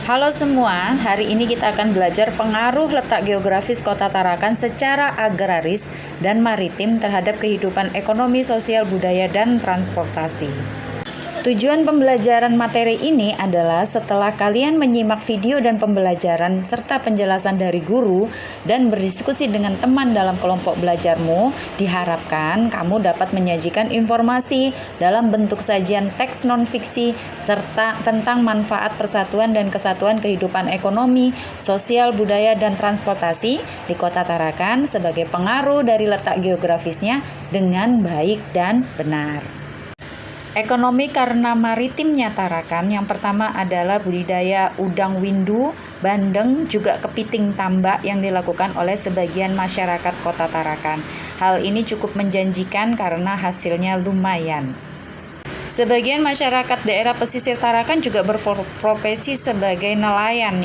Halo semua, hari ini kita akan belajar pengaruh letak geografis Kota Tarakan secara agraris dan maritim terhadap kehidupan ekonomi, sosial, budaya, dan transportasi. Tujuan pembelajaran materi ini adalah setelah kalian menyimak video dan pembelajaran serta penjelasan dari guru dan berdiskusi dengan teman dalam kelompok belajarmu, diharapkan kamu dapat menyajikan informasi dalam bentuk sajian teks non-fiksi serta tentang manfaat persatuan dan kesatuan kehidupan ekonomi, sosial, budaya, dan transportasi di Kota Tarakan sebagai pengaruh dari letak geografisnya dengan baik dan benar. Ekonomi karena maritimnya Tarakan, yang pertama adalah budidaya udang windu, bandeng, juga kepiting tambak yang dilakukan oleh sebagian masyarakat Kota Tarakan. Hal ini cukup menjanjikan karena hasilnya lumayan. Sebagian masyarakat daerah pesisir Tarakan juga berprofesi sebagai nelayan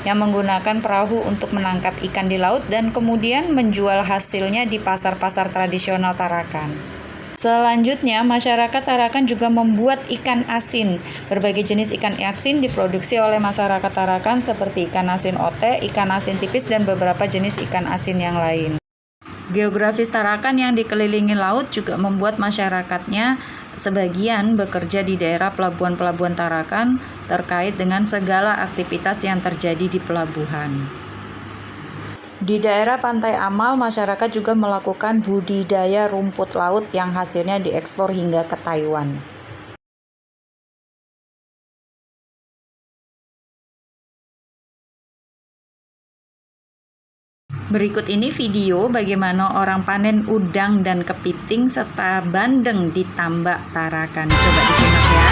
yang menggunakan perahu untuk menangkap ikan di laut dan kemudian menjual hasilnya di pasar-pasar tradisional Tarakan. Selanjutnya, masyarakat Tarakan juga membuat ikan asin. Berbagai jenis ikan asin diproduksi oleh masyarakat Tarakan seperti ikan asin ote, ikan asin tipis, dan beberapa jenis ikan asin yang lain. Geografis Tarakan yang dikelilingi laut juga membuat masyarakatnya sebagian bekerja di daerah pelabuhan-pelabuhan Tarakan terkait dengan segala aktivitas yang terjadi di pelabuhan. Di daerah Pantai Amal, masyarakat juga melakukan budidaya rumput laut yang hasilnya diekspor hingga ke Taiwan. Berikut ini video bagaimana orang panen udang dan kepiting serta bandeng di tambak Tarakan. Coba disimak ya.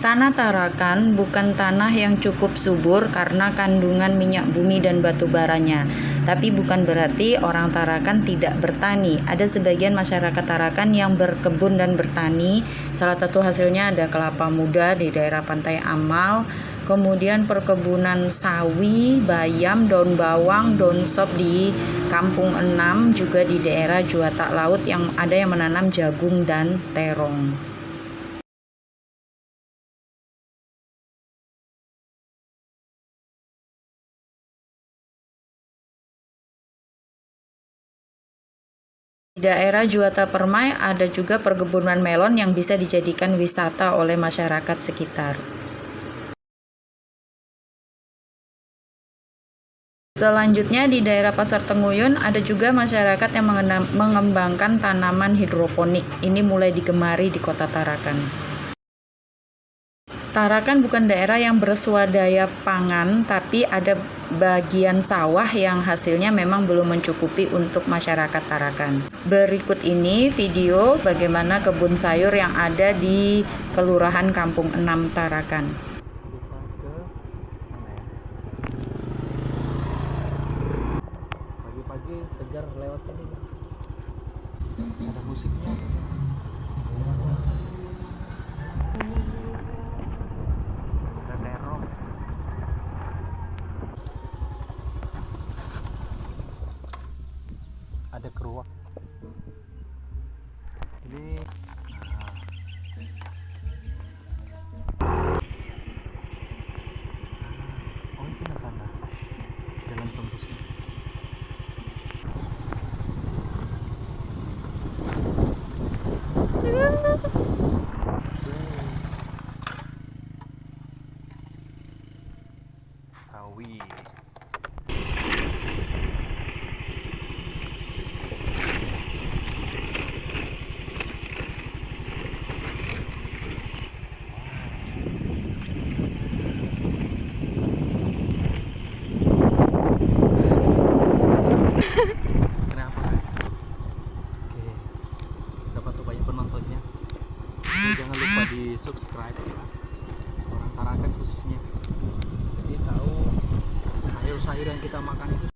Tanah Tarakan bukan tanah yang cukup subur karena kandungan minyak bumi dan batu baranya. Tapi bukan berarti orang Tarakan tidak bertani. Ada sebagian masyarakat Tarakan yang berkebun dan bertani. Salah satu hasilnya ada kelapa muda di daerah Pantai Amal. Kemudian perkebunan sawi, bayam, daun bawang, daun sop di Kampung Enam, juga di daerah Juwatak Laut yang ada yang menanam jagung dan terong. Di daerah Juwata Permai ada juga perkebunan melon yang bisa dijadikan wisata oleh masyarakat sekitar. Selanjutnya di daerah Pasar Tenguyun ada juga masyarakat yang mengembangkan tanaman hidroponik. Ini mulai digemari di Kota Tarakan. Tarakan bukan daerah yang berswadaya pangan, tapi ada bagian sawah yang hasilnya memang belum mencukupi untuk masyarakat Tarakan. Berikut ini video bagaimana kebun sayur yang ada di Kelurahan Kampung Enam Tarakan. Pagi-pagi sejar lewat sini. Ada musiknya. Ada keruak. Ini oh itu sana jalan tembusnya. subscribe ya, orang Tarakan khususnya, jadi tahu sayur-sayur yang kita makan itu.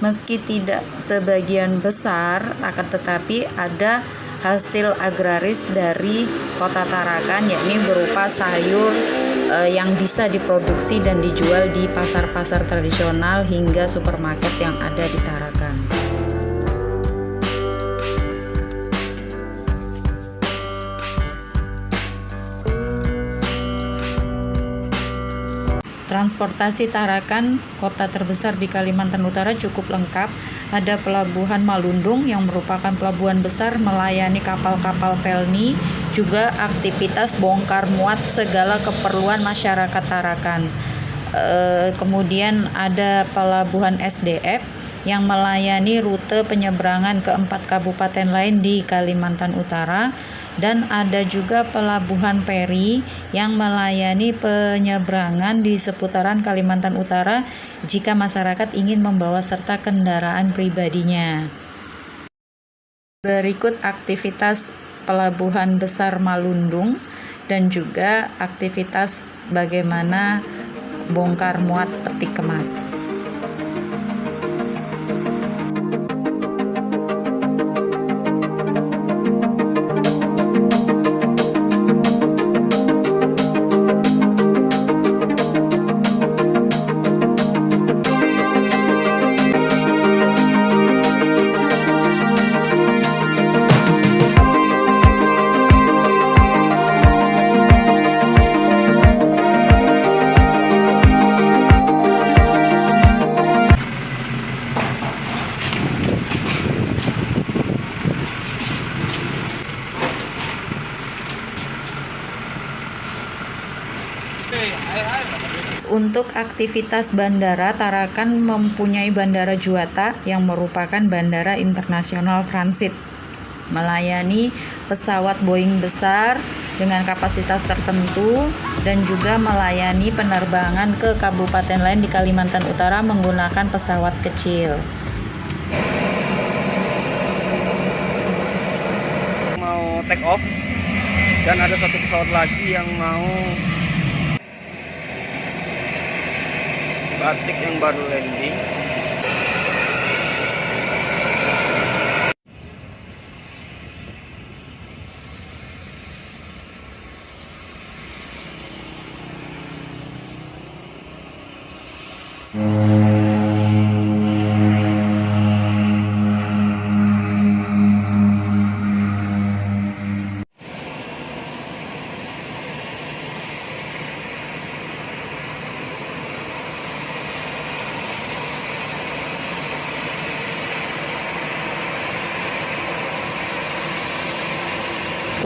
Meski tidak sebagian besar, akan tetapi ada hasil agraris dari Kota Tarakan, yakni berupa sayur yang bisa diproduksi dan dijual di pasar-pasar tradisional hingga supermarket yang ada di Tarakan. Transportasi Tarakan, kota terbesar di Kalimantan Utara, cukup lengkap. Ada pelabuhan Malundung yang merupakan pelabuhan besar melayani kapal-kapal pelni, juga aktivitas bongkar muat segala keperluan masyarakat Tarakan. Kemudian ada pelabuhan SDF yang melayani rute penyeberangan ke 4 kabupaten lain di Kalimantan Utara. Dan ada juga pelabuhan Peri yang melayani penyeberangan di seputaran Kalimantan Utara jika masyarakat ingin membawa serta kendaraan pribadinya. Berikut aktivitas pelabuhan besar Malundung dan juga aktivitas bagaimana bongkar muat peti kemas. Untuk aktivitas bandara, Tarakan mempunyai Bandara Juanda yang merupakan bandara internasional transit, melayani pesawat Boeing besar dengan kapasitas tertentu dan juga melayani penerbangan ke kabupaten lain di Kalimantan Utara menggunakan pesawat kecil. Mau take off dan ada satu pesawat lagi yang mau Batik yang baru landing.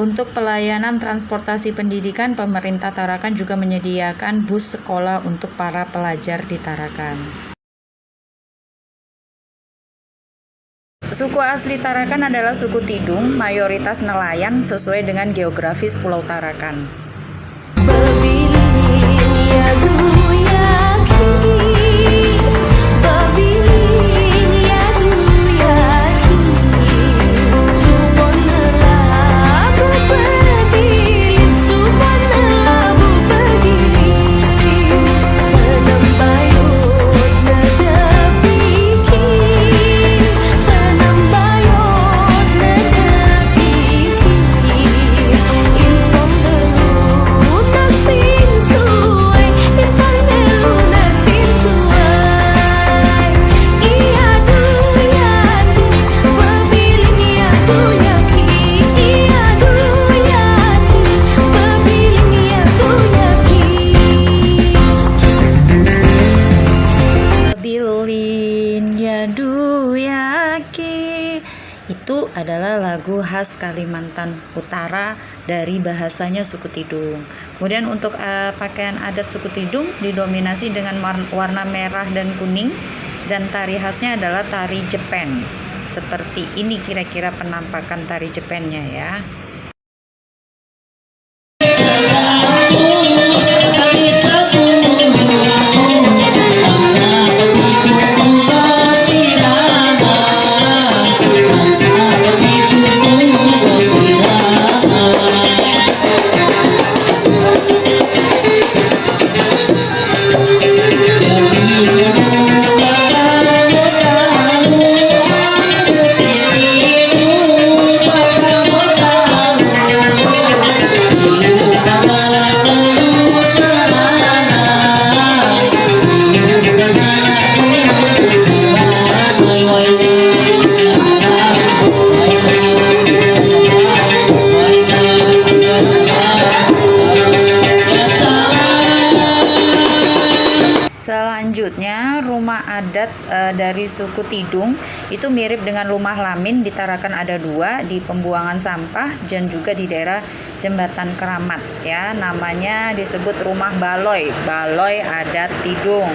Untuk pelayanan transportasi pendidikan, pemerintah Tarakan juga menyediakan bus sekolah untuk para pelajar di Tarakan. Suku asli Tarakan adalah suku Tidung, mayoritas nelayan sesuai dengan geografis Pulau Tarakan. Itu adalah lagu khas Kalimantan Utara dari bahasanya suku Tidung. Kemudian untuk pakaian adat suku Tidung didominasi dengan warna merah dan kuning, dan tari khasnya adalah tari Jepen. Seperti ini kira-kira penampakan tari Jepennya ya. dari suku Tidung, itu mirip dengan rumah Lamin. Di Tarakan ada 2, di pembuangan sampah dan juga di daerah Jembatan Keramat ya. Namanya disebut rumah Baloy, Baloy adat Tidung.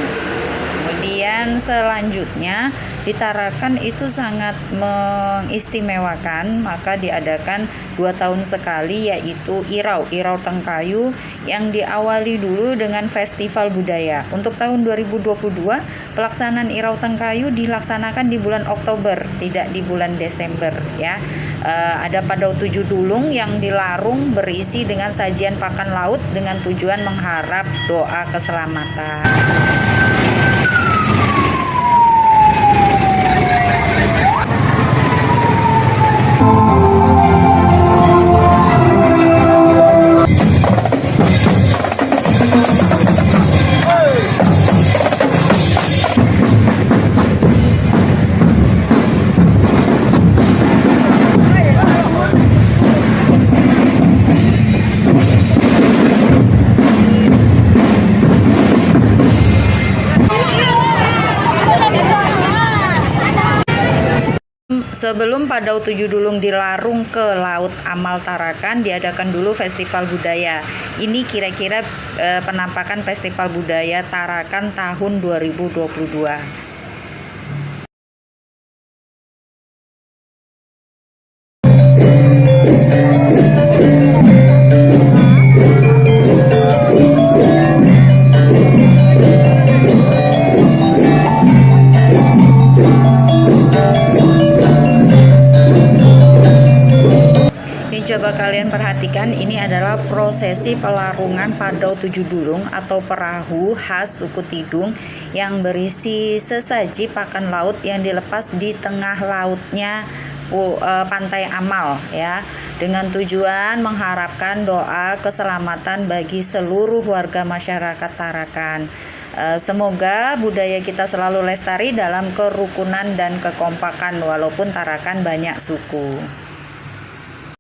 Kemudian selanjutnya di Tarakan itu sangat mengistimewakan, maka diadakan 2 tahun sekali, yaitu Irau Tengkayu, yang diawali dulu dengan festival budaya. Untuk tahun 2022 pelaksanaan Irau Tengkayu dilaksanakan di bulan Oktober, tidak di bulan Desember ya. Ada Padau 7 Dulung yang dilarung berisi dengan sajian pakan laut dengan tujuan mengharap doa keselamatan. Sebelum Padau 7 Dulung dilarung ke Laut Amal Tarakan, diadakan dulu festival budaya. Ini kira-kira penampakan festival budaya Tarakan tahun 2022. Coba kalian perhatikan, ini adalah prosesi pelarungan Padau 7 Dulung atau perahu khas suku Tidung yang berisi sesaji pakan laut yang dilepas di tengah lautnya Pantai Amal ya, dengan tujuan mengharapkan doa keselamatan bagi seluruh warga masyarakat Tarakan. Semoga budaya kita selalu lestari dalam kerukunan dan kekompakan walaupun Tarakan banyak suku.